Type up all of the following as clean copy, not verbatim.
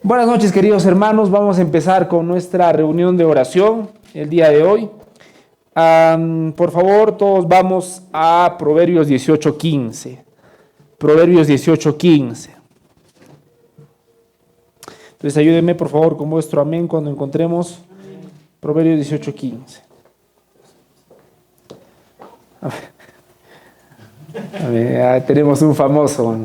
Buenas noches, queridos hermanos. Vamos a empezar con nuestra reunión de oración el día de hoy. Por favor, todos vamos a Proverbios 18:15. Proverbios 18:15. Entonces, ayúdenme, por favor, con vuestro amén cuando encontremos Proverbios 18:15. A ver, ya tenemos un famoso.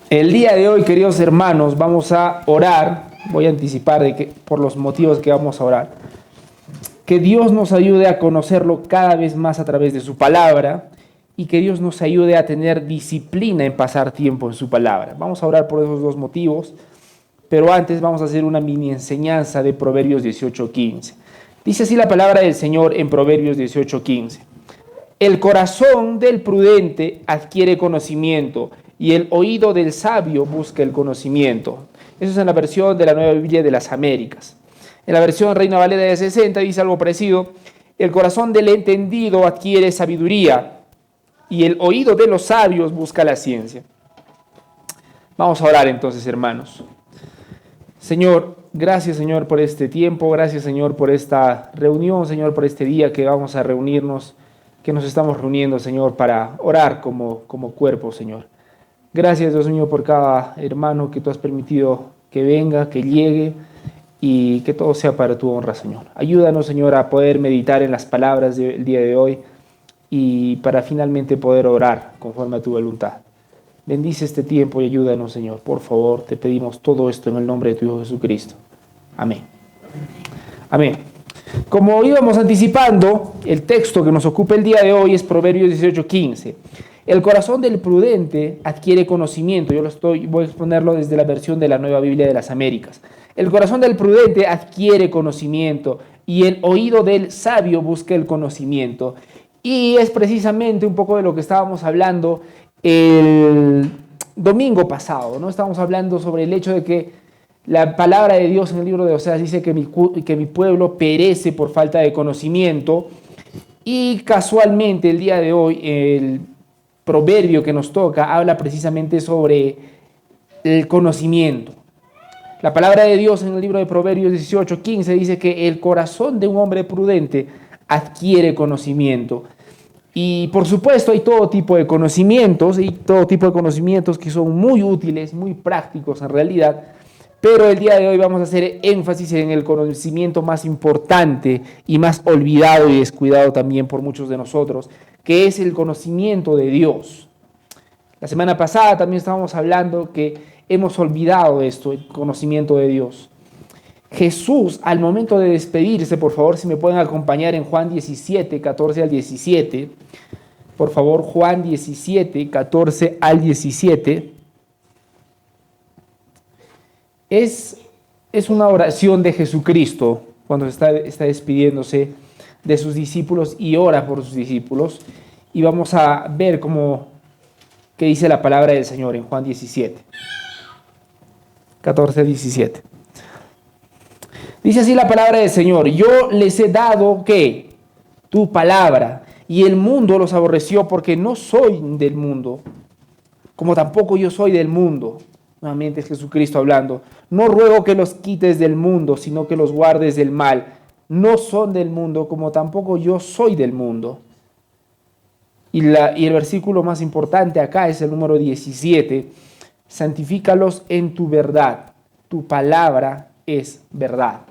El día de hoy, queridos hermanos, vamos a orar. Voy a anticipar por los motivos que vamos a orar. Que Dios nos ayude a conocerlo cada vez más a través de su palabra y que Dios nos ayude a tener disciplina en pasar tiempo en su palabra. Vamos a orar por esos dos motivos, pero antes vamos a hacer una mini enseñanza de Proverbios 18:15. Dice así la palabra del Señor en Proverbios 18:15. El corazón del prudente adquiere conocimiento y el oído del sabio busca el conocimiento. Eso es en la versión de la Nueva Biblia de las Américas. En la versión Reina Valera de 60 dice algo parecido. El corazón del entendido adquiere sabiduría y el oído de los sabios busca la ciencia. Vamos a orar entonces, hermanos. Señor, gracias, Señor, por este tiempo. Gracias, Señor, por esta reunión. Señor, por este día que vamos a reunirnos, que nos estamos reuniendo, Señor, para orar como cuerpo, Señor. Gracias, Dios mío, por cada hermano que tú has permitido que venga, que llegue y que todo sea para tu honra, Señor. Ayúdanos, Señor, a poder meditar en las palabras del día de hoy y para finalmente poder orar conforme a tu voluntad. Bendice este tiempo y ayúdanos, Señor. Por favor, te pedimos todo esto en el nombre de tu Hijo Jesucristo. Amén. Amén. Como íbamos anticipando, el texto que nos ocupa el día de hoy es Proverbios 18:15. El corazón del prudente adquiere conocimiento. Voy a exponerlo desde la versión de la Nueva Biblia de las Américas. El corazón del prudente adquiere conocimiento y el oído del sabio busca el conocimiento. Y es precisamente un poco de lo que estábamos hablando el domingo pasado, ¿no? Estábamos hablando sobre el hecho de que la palabra de Dios en el libro de Oseas dice que mi pueblo perece por falta de conocimiento. Y casualmente el día de hoy el proverbio que nos toca habla precisamente sobre el conocimiento. La palabra de Dios en el libro de Proverbios 18:15 dice que el corazón de un hombre prudente adquiere conocimiento. Y por supuesto hay todo tipo de conocimientos y todo tipo de conocimientos que son muy útiles, muy prácticos en realidad. Pero el día de hoy vamos a hacer énfasis en el conocimiento más importante y más olvidado y descuidado también por muchos de nosotros, que es el conocimiento de Dios. La semana pasada también estábamos hablando que hemos olvidado esto, el conocimiento de Dios. Jesús, al momento de despedirse, por favor, si me pueden acompañar en Juan 17, 14 al 17. Por favor, Juan 17, 14 al 17. Es una oración de Jesucristo cuando está despidiéndose de sus discípulos y ora por sus discípulos. Y vamos a ver qué dice la palabra del Señor en Juan 17, 14, 17. Dice así la palabra del Señor: yo les he dado, ¿qué? Tu palabra, y el mundo los aborreció porque no soy del mundo, como tampoco yo soy del mundo. Nuevamente es Jesucristo hablando. No ruego que los quites del mundo, sino que los guardes del mal. No son del mundo, como tampoco yo soy del mundo. Y el versículo más importante acá es el número 17. Santifícalos en tu verdad. Tu palabra es verdad.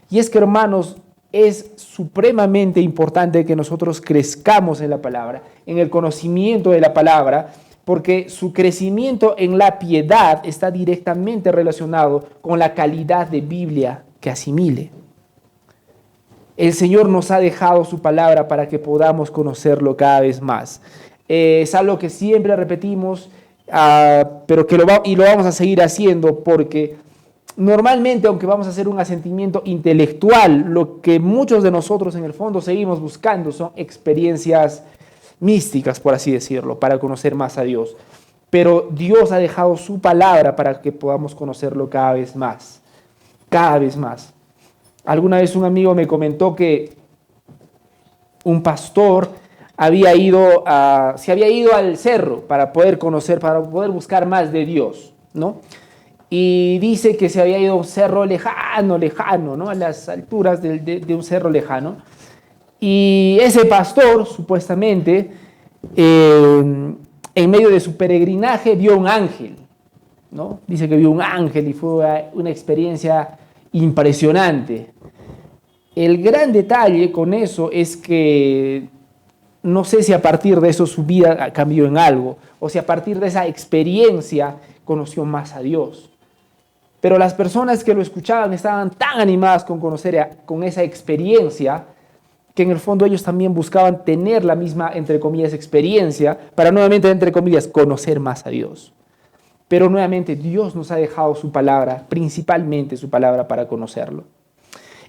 Y es que, hermanos, es supremamente importante que nosotros crezcamos en la palabra, en el conocimiento de la palabra, porque su crecimiento en la piedad está directamente relacionado con la calidad de Biblia que asimile. El Señor nos ha dejado su palabra para que podamos conocerlo cada vez más. Es algo que siempre repetimos, pero lo vamos a seguir haciendo porque normalmente, aunque vamos a hacer un asentimiento intelectual, lo que muchos de nosotros en el fondo seguimos buscando son experiencias místicas, por así decirlo, para conocer más a Dios. Pero Dios ha dejado su palabra para que podamos conocerlo cada vez más. Cada vez más. Alguna vez un amigo me comentó que un pastor se había ido al cerro para poder conocer, para poder buscar más de Dios. ¿no? Y dice que se había ido a un cerro lejano, ¿no? A las alturas de un cerro lejano. Y ese pastor, supuestamente, en medio de su peregrinaje vio un ángel, ¿no? Dice que vio un ángel y fue una experiencia impresionante. El gran detalle con eso es que no sé si a partir de eso su vida cambió en algo, o si a partir de esa experiencia conoció más a Dios. Pero las personas que lo escuchaban estaban tan animadas con esa experiencia, que en el fondo ellos también buscaban tener la misma, entre comillas, experiencia, para nuevamente, entre comillas, conocer más a Dios. Pero nuevamente Dios nos ha dejado su palabra, principalmente su palabra, para conocerlo.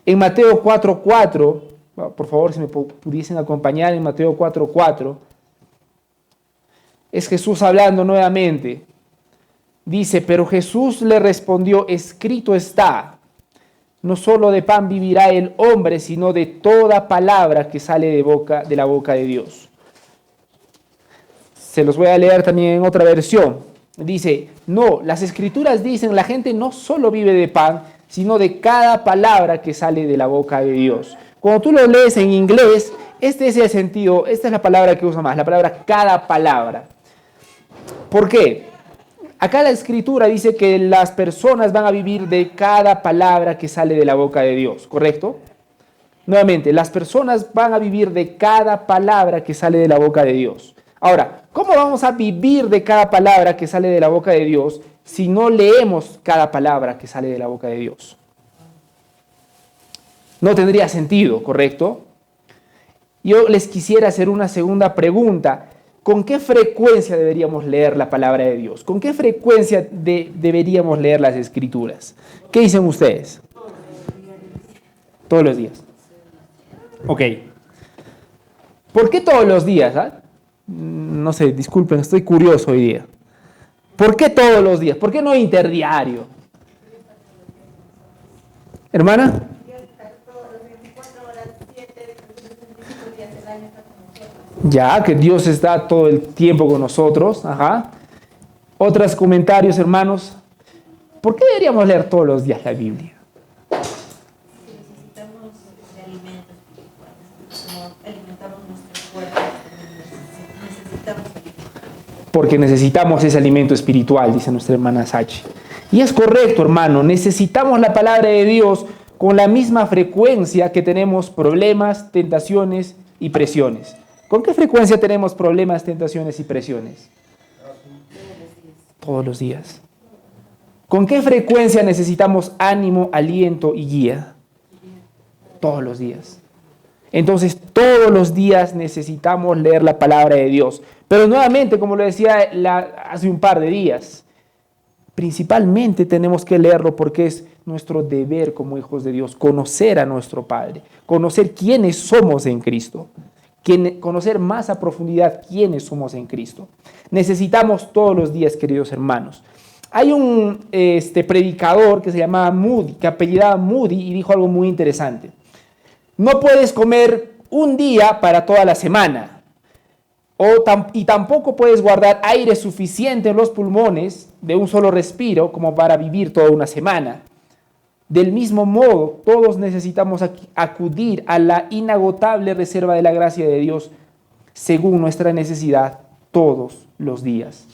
En Mateo 4:4, por favor, si me pudiesen acompañar en Mateo 4:4, es Jesús hablando nuevamente. Dice, pero Jesús le respondió, escrito está, no solo de pan vivirá el hombre, sino de toda palabra que sale de la boca de Dios. Se los voy a leer también en otra versión. Dice, no, las escrituras dicen, la gente no solo vive de pan, sino de cada palabra que sale de la boca de Dios. Cuando tú lo lees en inglés, este es el sentido, esta es la palabra que usa más, la palabra cada palabra. ¿Por qué? Acá la escritura dice que las personas van a vivir de cada palabra que sale de la boca de Dios, ¿correcto? Nuevamente, las personas van a vivir de cada palabra que sale de la boca de Dios. Ahora, ¿cómo vamos a vivir de cada palabra que sale de la boca de Dios si no leemos cada palabra que sale de la boca de Dios? No tendría sentido, ¿correcto? Yo les quisiera hacer una segunda pregunta. ¿Con qué frecuencia deberíamos leer la palabra de Dios? ¿Con qué frecuencia deberíamos leer las Escrituras? ¿Qué dicen ustedes? Todos los días. Ok. ¿Por qué todos los días? No sé, disculpen, estoy curioso hoy día. ¿Por qué todos los días? ¿Por qué no interdiario? ¿Hermana? Ya, que Dios está todo el tiempo con nosotros. Ajá. Otros comentarios, hermanos. ¿Por qué deberíamos leer todos los días la Biblia? Necesitamos ese alimento espiritual. Como alimentamos nuestro cuerpo, necesitamos alimento. Porque necesitamos ese alimento espiritual, dice nuestra hermana Sachi. Y es correcto, hermano. Necesitamos la palabra de Dios con la misma frecuencia que tenemos problemas, tentaciones y presiones. ¿Con qué frecuencia tenemos problemas, tentaciones y presiones? Todos los días. ¿Con qué frecuencia necesitamos ánimo, aliento y guía? Todos los días. Entonces, todos los días necesitamos leer la palabra de Dios. Pero nuevamente, como lo decía hace un par de días, principalmente tenemos que leerlo porque es nuestro deber como hijos de Dios, conocer a nuestro Padre, conocer quiénes somos en Cristo. Conocer más a profundidad quiénes somos en Cristo. Necesitamos todos los días, queridos hermanos. Hay un predicador que se llamaba Moody, que apellidaba Moody, y dijo algo muy interesante. No puedes comer un día para toda la semana, y tampoco puedes guardar aire suficiente en los pulmones de un solo respiro como para vivir toda una semana. Del mismo modo, todos necesitamos acudir a la inagotable reserva de la gracia de Dios según nuestra necesidad todos los días.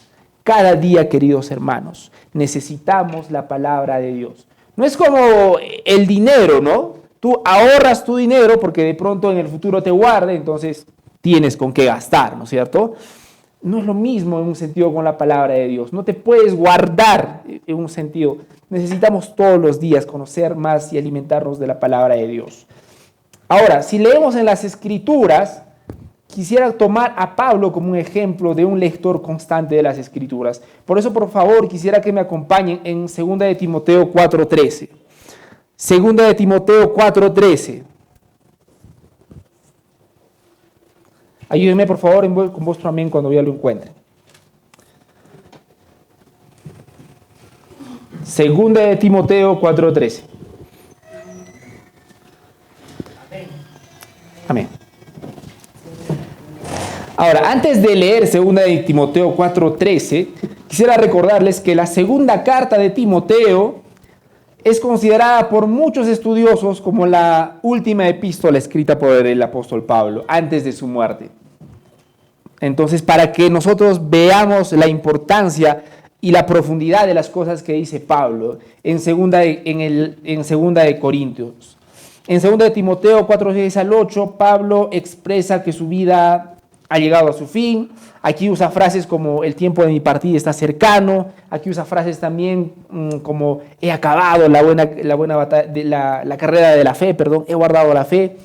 Cada día, queridos hermanos, necesitamos la palabra de Dios. No es como el dinero, ¿no? Tú ahorras tu dinero porque de pronto en el futuro te guarde, entonces tienes con qué gastar, ¿no es cierto? No es lo mismo en un sentido con la palabra de Dios. No te puedes guardar en un sentido. Necesitamos todos los días conocer más y alimentarnos de la palabra de Dios. Ahora, si leemos en las Escrituras, quisiera tomar a Pablo como un ejemplo de un lector constante de las Escrituras. Por eso, por favor, quisiera que me acompañen en 2 de Timoteo 4:13. 2 de Timoteo 4:13. Ayúdenme, por favor, con vuestro amén cuando ya lo encuentren. 2 de Timoteo 4:13. Amén. Ahora, antes de leer 2 de Timoteo 4:13, Quisiera recordarles que la segunda carta de Timoteo es considerada por muchos estudiosos como la última epístola escrita por el apóstol Pablo antes de su muerte. Entonces, para que nosotros veamos la importancia y la profundidad de las cosas que dice Pablo en segunda de Corintios. En segunda de Timoteo 4:6 al 8, Pablo expresa que su vida ha llegado a su fin. Aquí usa frases como el tiempo de mi partida está cercano. Aquí usa frases también como he acabado la carrera de la fe, he guardado la fe.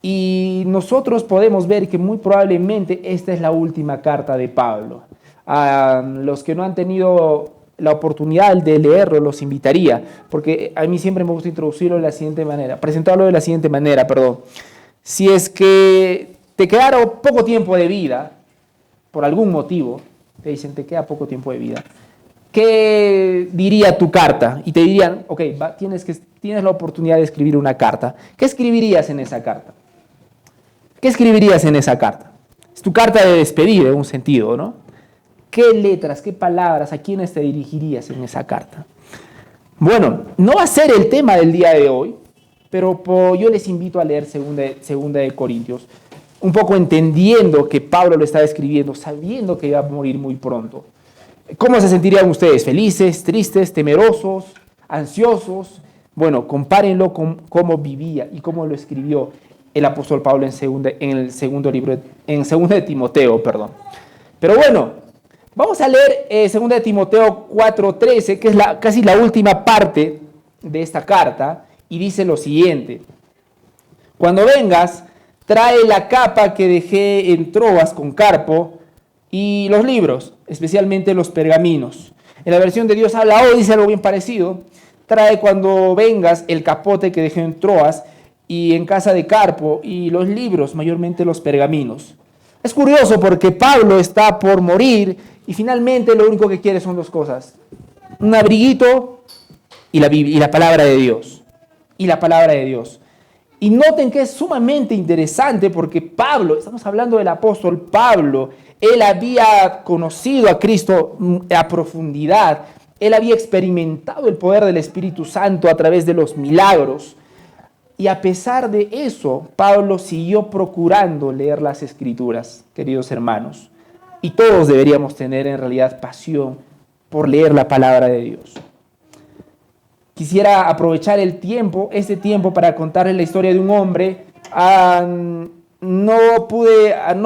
Y nosotros podemos ver que muy probablemente esta es la última carta de Pablo. A los que no han tenido la oportunidad de leerlo, los invitaría, porque a mí siempre me gusta introducirlo de la siguiente manera, presentarlo de la siguiente manera, Si es que te quedara poco tiempo de vida, por algún motivo, te dicen te queda poco tiempo de vida, ¿qué diría tu carta? Y te dirían, ok, tienes la oportunidad de escribir una carta. ¿Qué escribirías en esa carta? ¿Qué escribirías en esa carta? Es tu carta de despedida, en un sentido, ¿no? ¿Qué letras, qué palabras, a quiénes te dirigirías en esa carta? Bueno, no va a ser el tema del día de hoy, pero yo les invito a leer segunda de Corintios, un poco entendiendo que Pablo lo estaba escribiendo, sabiendo que iba a morir muy pronto. ¿Cómo se sentirían ustedes? ¿Felices, tristes, temerosos, ansiosos? Bueno, compárenlo con cómo vivía y cómo lo escribió el apóstol Pablo en segunda de Timoteo. Pero bueno, vamos a leer segunda de Timoteo 4:13, que es casi la última parte de esta carta, y dice lo siguiente: cuando vengas, trae la capa que dejé en Troas con Carpo y los libros, especialmente los pergaminos. En la versión de Dios habla hoy dice algo bien parecido. Trae cuando vengas el capote que dejé en Troas y en casa de Carpo y los libros, mayormente los pergaminos. Es curioso porque Pablo está por morir y finalmente lo único que quiere son dos cosas: un abriguito y la palabra de Dios. Y la palabra de Dios. Y noten que es sumamente interesante porque Pablo, estamos hablando del apóstol Pablo, él había conocido a Cristo a profundidad, él había experimentado el poder del Espíritu Santo a través de los milagros. Y a pesar de eso, Pablo siguió procurando leer las Escrituras, queridos hermanos. Y todos deberíamos tener en realidad pasión por leer la palabra de Dios. Quisiera aprovechar este tiempo para contarles la historia de un hombre. No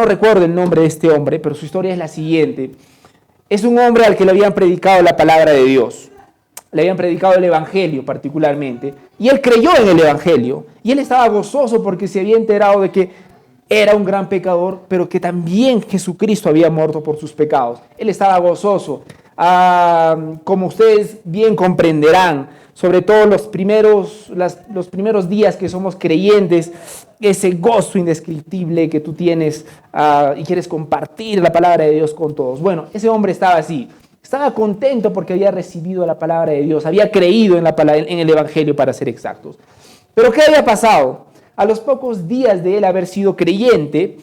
recuerdo el nombre de este hombre, pero su historia es la siguiente. Es un hombre al que le habían predicado la palabra de Dios. Le habían predicado el Evangelio particularmente. Y él creyó en el Evangelio. Y él estaba gozoso porque se había enterado de que era un gran pecador, pero que también Jesucristo había muerto por sus pecados. Él estaba gozoso. Como ustedes bien comprenderán, sobre todo los primeros días que somos creyentes, ese gozo indescriptible que tú tienes y quieres compartir la palabra de Dios con todos. Bueno, ese hombre estaba así. Estaba contento porque había recibido la palabra de Dios, había creído en el Evangelio, para ser exactos. Pero ¿qué había pasado? A los pocos días de él haber sido creyente,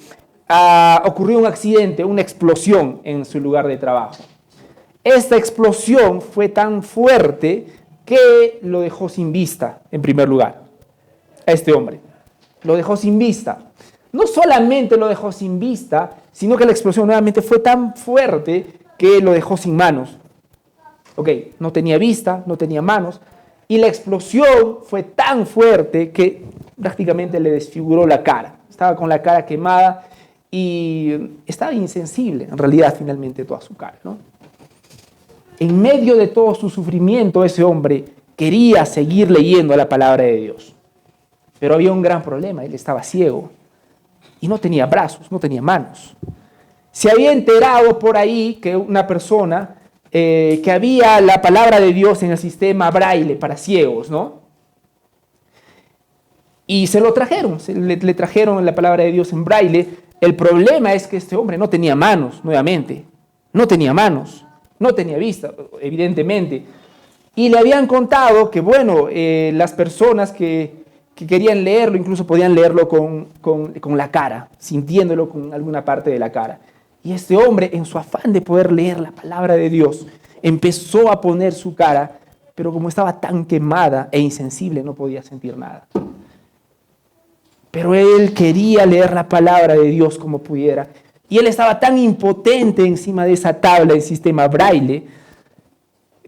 ocurrió un accidente, una explosión en su lugar de trabajo. Esta explosión fue tan fuerte que lo dejó sin vista, en primer lugar, a este hombre. Lo dejó sin vista. No solamente lo dejó sin vista, sino que la explosión nuevamente fue tan fuerte que lo dejó sin manos. No tenía vista, no tenía manos, y la explosión fue tan fuerte que prácticamente le desfiguró la cara. Estaba con la cara quemada y estaba insensible, en realidad, finalmente, toda su cara, ¿no? En medio de todo su sufrimiento, ese hombre quería seguir leyendo la palabra de Dios. Pero había un gran problema: él estaba ciego y no tenía brazos, no tenía manos. Se había enterado por ahí que una persona, que había la palabra de Dios en el sistema Braille para ciegos, ¿no? Y se lo trajeron, le trajeron la palabra de Dios en Braille. El problema es que este hombre no tenía manos, nuevamente. No tenía manos, no tenía vista, evidentemente. Y le habían contado que, las personas que querían leerlo, incluso podían leerlo con la cara, sintiéndolo con alguna parte de la cara. Y este hombre, en su afán de poder leer la palabra de Dios, empezó a poner su cara, pero como estaba tan quemada e insensible, no podía sentir nada. Pero él quería leer la palabra de Dios como pudiera. Y él estaba tan impotente encima de esa tabla del sistema braille,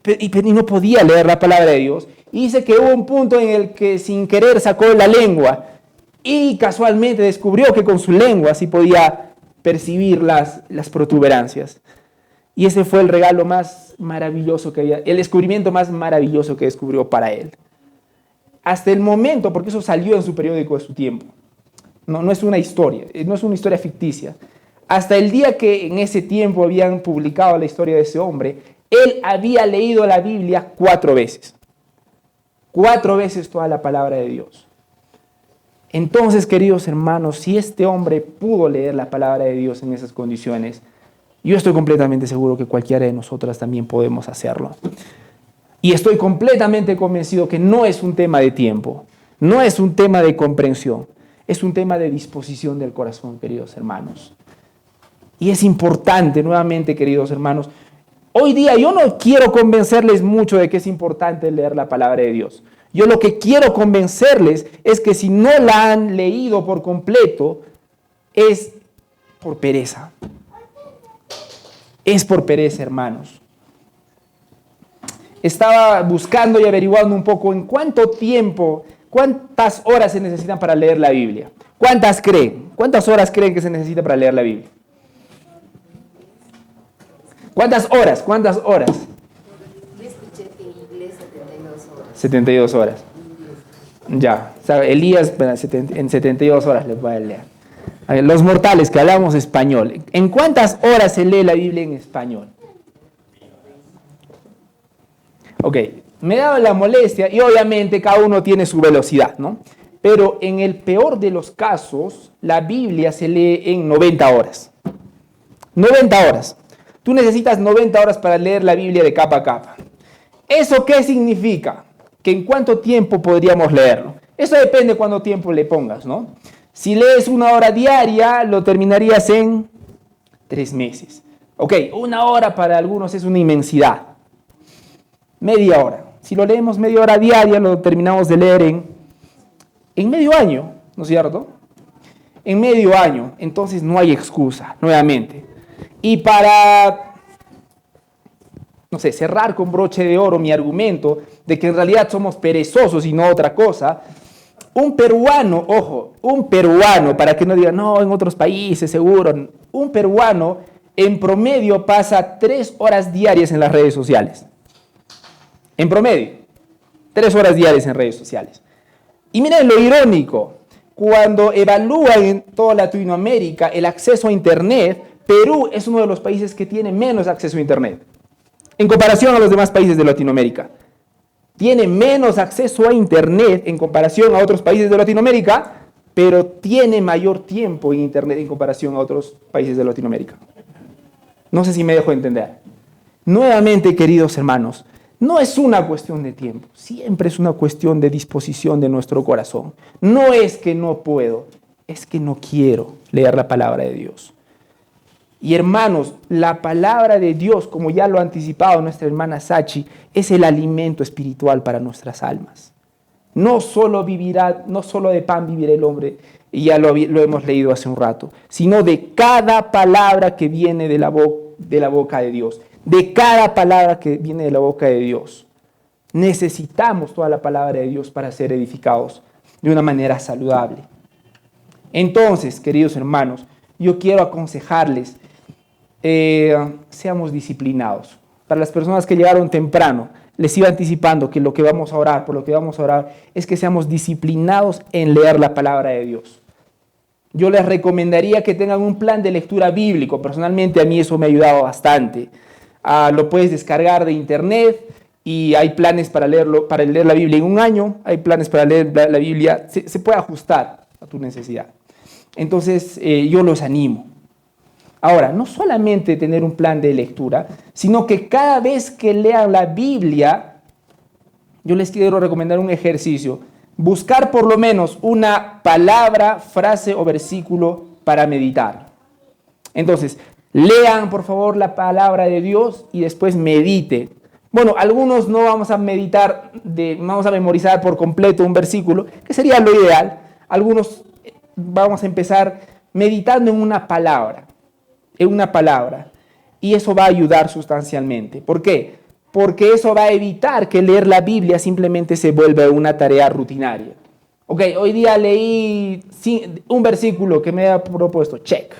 y no podía leer la palabra de Dios. Y dice que hubo un punto en el que sin querer sacó la lengua y casualmente descubrió que con su lengua sí podía percibir las protuberancias. Y ese fue el regalo más maravilloso que había, el descubrimiento más maravilloso que descubrió para él. Hasta el momento, porque eso salió en su periódico de su tiempo. No es una historia, no es una historia ficticia. Hasta el día que en ese tiempo habían publicado la historia de ese hombre, él había leído la Biblia 4 veces. 4 veces toda la palabra de Dios. Entonces, queridos hermanos, si este hombre pudo leer la palabra de Dios en esas condiciones, yo estoy completamente seguro que cualquiera de nosotras también podemos hacerlo. Y estoy completamente convencido que no es un tema de tiempo, no es un tema de comprensión, es un tema de disposición del corazón, queridos hermanos. Y es importante, nuevamente, queridos hermanos, hoy día yo no quiero convencerles mucho de que es importante leer la palabra de Dios. Yo lo que quiero convencerles es que si no la han leído por completo, es por pereza. Es por pereza, hermanos. Estaba buscando y averiguando un poco en cuánto tiempo, cuántas horas se necesitan para leer la Biblia. ¿Cuántas creen? ¿Cuántas horas creen que se necesita para leer la Biblia? ¿Cuántas horas? ¿Cuántas horas? Yo escuché que en inglés 72 horas. 72 horas. Ya, ¿sabe? Elías en 72 horas les voy a leer. A ver, los mortales que hablamos español, ¿en cuántas horas se lee la Biblia en español? Ok, me he dado la molestia y obviamente cada uno tiene su velocidad, ¿no? Pero en el peor de los casos, la Biblia se lee en 90 horas. 90 horas. Tú necesitas 90 horas para leer la Biblia de capa a capa. ¿Eso qué significa? Que en cuánto tiempo podríamos leerlo. Eso depende de cuánto tiempo le pongas, ¿no? Si lees 1 hora diaria, lo terminarías en 3 meses. Ok, 1 hora para algunos es una inmensidad. Media hora. Si lo leemos media hora diaria, lo terminamos de leer en medio año, ¿no es cierto? En medio año. Entonces no hay excusa, nuevamente. Y para, no sé, cerrar con broche de oro mi argumento de que en realidad somos perezosos y no otra cosa, un peruano, ojo, un peruano, para que no digan, no, en otros países seguro, un peruano en promedio pasa 3 horas diarias en las redes sociales. En promedio, 3 horas diarias en redes sociales. Y miren lo irónico, cuando evalúan en toda Latinoamérica el acceso a Internet, Perú es uno de los países que tiene menos acceso a Internet, en comparación a los demás países de Latinoamérica. Tiene menos acceso a Internet en comparación a otros países de Latinoamérica, pero tiene mayor tiempo en Internet en comparación a otros países de Latinoamérica. No sé si me dejo entender. Nuevamente, queridos hermanos, no es una cuestión de tiempo, siempre es una cuestión de disposición de nuestro corazón. No es que no puedo, es que no quiero leer la palabra de Dios. Y hermanos, la palabra de Dios, como ya lo ha anticipado nuestra hermana Sachi, es el alimento espiritual para nuestras almas. No solo de pan vivirá el hombre, y ya lo hemos leído hace un rato, sino de cada palabra que viene de la boca de Dios. De cada palabra que viene de la boca de Dios. Necesitamos toda la palabra de Dios para ser edificados de una manera saludable. Entonces, queridos hermanos, yo quiero aconsejarles, seamos disciplinados. Para las personas que llegaron temprano, les iba anticipando que lo que vamos a orar, por lo que vamos a orar, es que seamos disciplinados en leer la palabra de Dios. Yo les recomendaría que tengan un plan de lectura bíblico. Personalmente a mí eso me ha ayudado bastante. Lo puedes descargar de internet y hay planes para leer la Biblia en 1 año, hay planes para leer la Biblia, se puede ajustar a tu necesidad. Entonces yo los animo. Ahora, no solamente tener un plan de lectura, sino que cada vez que lean la Biblia, yo les quiero recomendar un ejercicio, buscar por lo menos una palabra, frase o versículo para meditar. Entonces, Lean, por favor, la palabra de Dios y después mediten. Bueno, algunos no vamos a meditar, vamos a memorizar por completo un versículo, que sería lo ideal. Algunos vamos a empezar meditando en una palabra, y eso va a ayudar sustancialmente. ¿Por qué? Porque eso va a evitar que leer la Biblia simplemente se vuelva una tarea rutinaria. Ok, hoy día leí un versículo que me ha propuesto, check.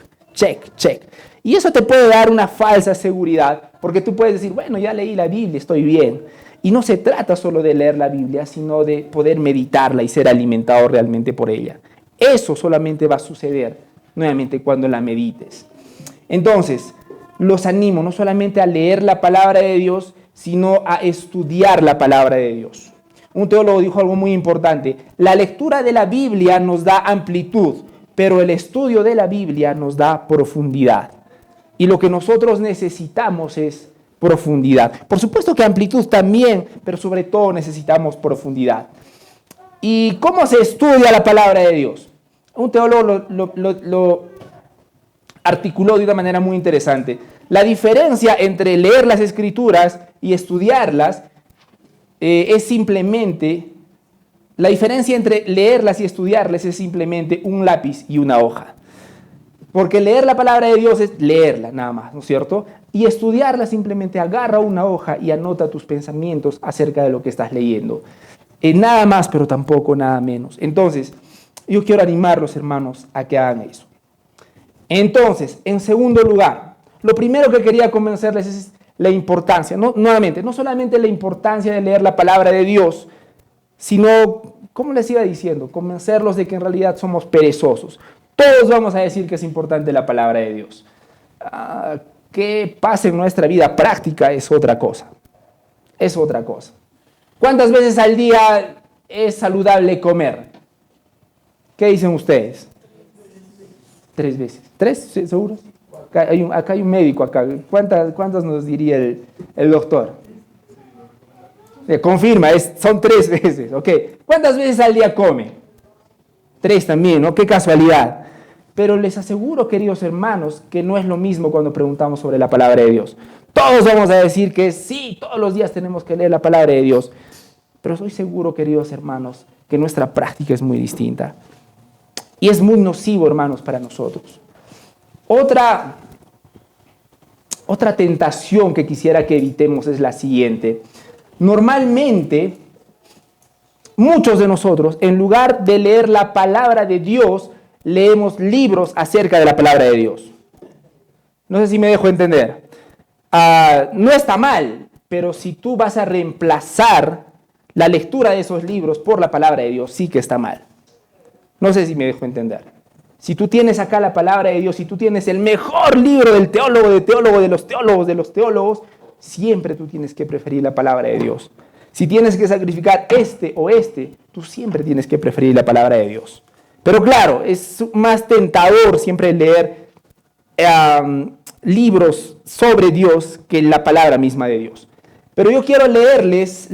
Y eso te puede dar una falsa seguridad, porque tú puedes decir, bueno, ya leí la Biblia, estoy bien. Y no se trata solo de leer la Biblia, sino de poder meditarla y ser alimentado realmente por ella. Eso solamente va a suceder nuevamente cuando la medites. Entonces, los animo no solamente a leer la palabra de Dios, sino a estudiar la palabra de Dios. Un teólogo dijo algo muy importante: la lectura de la Biblia nos da amplitud, pero el estudio de la Biblia nos da profundidad. Y lo que nosotros necesitamos es profundidad. Por supuesto que amplitud también, pero sobre todo necesitamos profundidad. ¿Y cómo se estudia la palabra de Dios? Un teólogo lo articuló de una manera muy interesante. La diferencia entre leer las Escrituras y estudiarlas la diferencia entre leerlas y estudiarlas es simplemente un lápiz y una hoja. Porque leer la palabra de Dios es leerla nada más, ¿no es cierto? Y estudiarla simplemente agarra una hoja y anota tus pensamientos acerca de lo que estás leyendo. Nada más, pero tampoco nada menos. Entonces, yo quiero animarlos, hermanos, a que hagan eso. Entonces, en segundo lugar, lo primero que quería convencerles es la importancia, nuevamente, no solamente la importancia de leer la palabra de Dios, sino, como les iba diciendo, convencerlos de que en realidad somos perezosos. Todos vamos a decir que es importante la palabra de Dios. ¿Qué pasa en nuestra vida práctica? Es otra cosa. ¿Cuántas veces al día es saludable comer? ¿Qué dicen ustedes? 3 veces. ¿3? ¿Seguros? Acá hay un médico acá. ¿Cuántas nos diría el doctor? Confirma, son 3 veces. Okay. ¿Cuántas veces al día come? 3 también, ¿no? Qué casualidad. Pero les aseguro, queridos hermanos, que no es lo mismo cuando preguntamos sobre la palabra de Dios. Todos vamos a decir que sí, todos los días tenemos que leer la palabra de Dios. Pero estoy seguro, queridos hermanos, que nuestra práctica es muy distinta. Y es muy nocivo, hermanos, para nosotros. Otra tentación que quisiera que evitemos es la siguiente. Normalmente, muchos de nosotros, en lugar de leer la palabra de Dios, leemos libros acerca de la palabra de Dios. No sé si me dejo entender. No está mal, pero si tú vas a reemplazar la lectura de esos libros por la palabra de Dios, sí que está mal. No sé si me dejo entender. Si tú tienes acá la palabra de Dios, si tú tienes el mejor libro del teólogo, de los teólogos, siempre tú tienes que preferir la palabra de Dios. Si tienes que sacrificar tú siempre tienes que preferir la palabra de Dios. Pero claro, es más tentador siempre leer libros sobre Dios que la palabra misma de Dios. Pero yo quiero leerles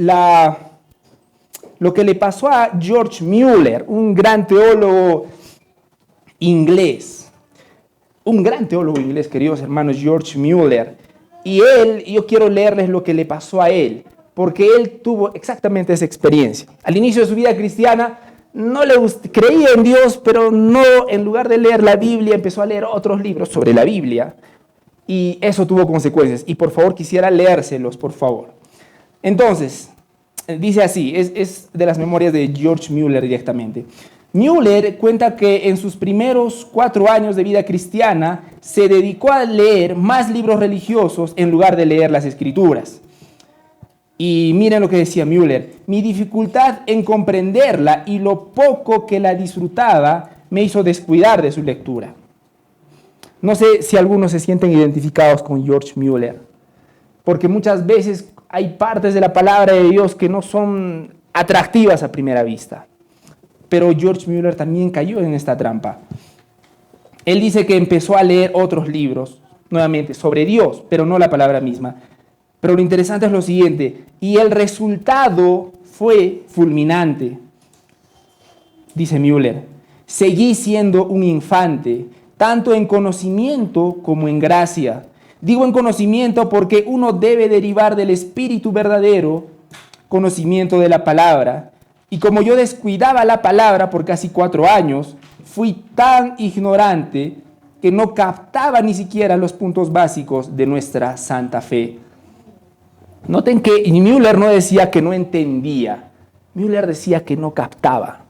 lo que le pasó a George Mueller, un gran teólogo inglés. Queridos hermanos, George Mueller. Y yo quiero leerles lo que le pasó a él, porque él tuvo exactamente esa experiencia. Al inicio de su vida cristiana, creía en Dios, pero no, en lugar de leer la Biblia, empezó a leer otros libros sobre la Biblia. Y eso tuvo consecuencias. Y por favor, quisiera leérselos, por favor. Entonces, dice así, es de las memorias de George Mueller directamente. Mueller cuenta que en sus primeros 4 años de vida cristiana se dedicó a leer más libros religiosos en lugar de leer las Escrituras. Y miren lo que decía Mueller: mi dificultad en comprenderla y lo poco que la disfrutaba me hizo descuidar de su lectura. No sé si algunos se sienten identificados con George Mueller, porque muchas veces hay partes de la palabra de Dios que no son atractivas a primera vista. Pero George Mueller también cayó en esta trampa. Él dice que empezó a leer otros libros, nuevamente, sobre Dios, pero no la palabra misma. Pero lo interesante es lo siguiente: y el resultado fue fulminante. Dice Mueller: seguí siendo un infante, tanto en conocimiento como en gracia. Digo en conocimiento porque uno debe derivar del Espíritu verdadero conocimiento de la palabra. Y como yo descuidaba la palabra por casi 4 años, fui tan ignorante que no captaba ni siquiera los puntos básicos de nuestra santa fe. Noten que Müller no decía que no entendía. Müller decía que no captaba.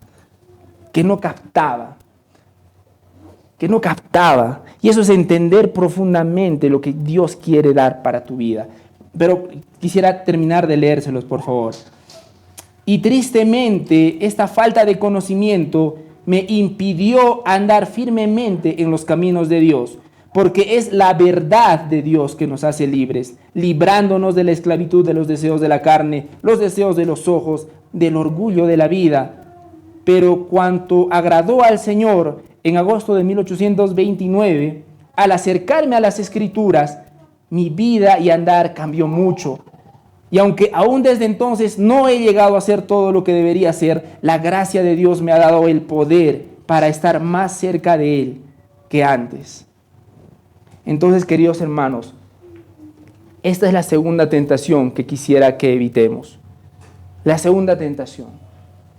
Que no captaba. Que no captaba. Y eso es entender profundamente lo que Dios quiere dar para tu vida. Pero quisiera terminar de leérselos, por favor. Y tristemente, esta falta de conocimiento me impidió andar firmemente en los caminos de Dios, porque es la verdad de Dios que nos hace libres, librándonos de la esclavitud de los deseos de la carne, los deseos de los ojos, del orgullo de la vida. Pero cuanto agradó al Señor, en agosto de 1829, al acercarme a las Escrituras, mi vida y andar cambió mucho. Y aunque aún desde entonces no he llegado a hacer todo lo que debería hacer, la gracia de Dios me ha dado el poder para estar más cerca de Él que antes. Entonces, queridos hermanos, esta es la segunda tentación que quisiera que evitemos. La segunda tentación.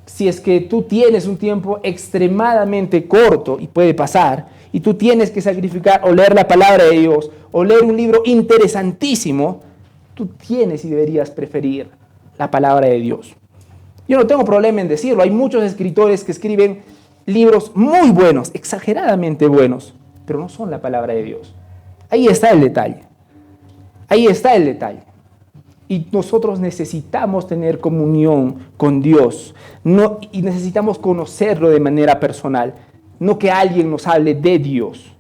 Si es que tú tienes un tiempo extremadamente corto, y puede pasar, y tú tienes que sacrificar o leer la palabra de Dios, o leer un libro interesantísimo, tú tienes y deberías preferir la palabra de Dios. Yo no tengo problema en decirlo. Hay muchos escritores que escriben libros muy buenos, exageradamente buenos, pero no son la palabra de Dios. Ahí está el detalle. Ahí está el detalle. Y nosotros necesitamos tener comunión con Dios. Y necesitamos conocerlo de manera personal. No que alguien nos hable de Dios.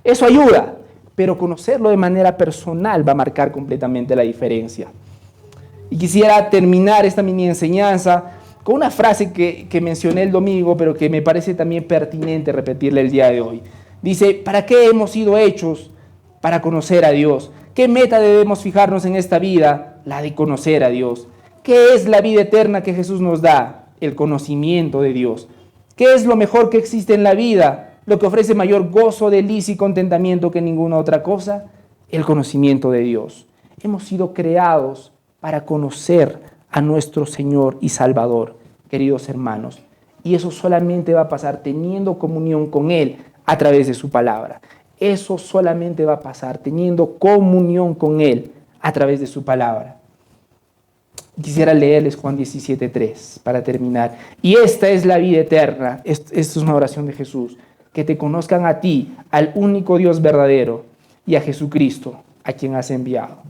Eso ayuda. Pero conocerlo de manera personal va a marcar completamente la diferencia. Y quisiera terminar esta mini enseñanza con una frase que mencioné el domingo, pero que me parece también pertinente repetirla el día de hoy. Dice, ¿para qué hemos sido hechos? Para conocer a Dios. ¿Qué meta debemos fijarnos en esta vida? La de conocer a Dios. ¿Qué es la vida eterna que Jesús nos da? El conocimiento de Dios. ¿Qué es lo mejor que existe en la vida? Lo que ofrece mayor gozo, delicia y contentamiento que ninguna otra cosa, el conocimiento de Dios. Hemos sido creados para conocer a nuestro Señor y Salvador, queridos hermanos. Y eso solamente va a pasar teniendo comunión con Él a través de su palabra. Eso solamente va a pasar teniendo comunión con Él a través de su palabra. Quisiera leerles Juan 17:3 para terminar. Y esta es la vida eterna. Esta es una oración de Jesús. Que te conozcan a ti, al único Dios verdadero, y a Jesucristo, a quien has enviado.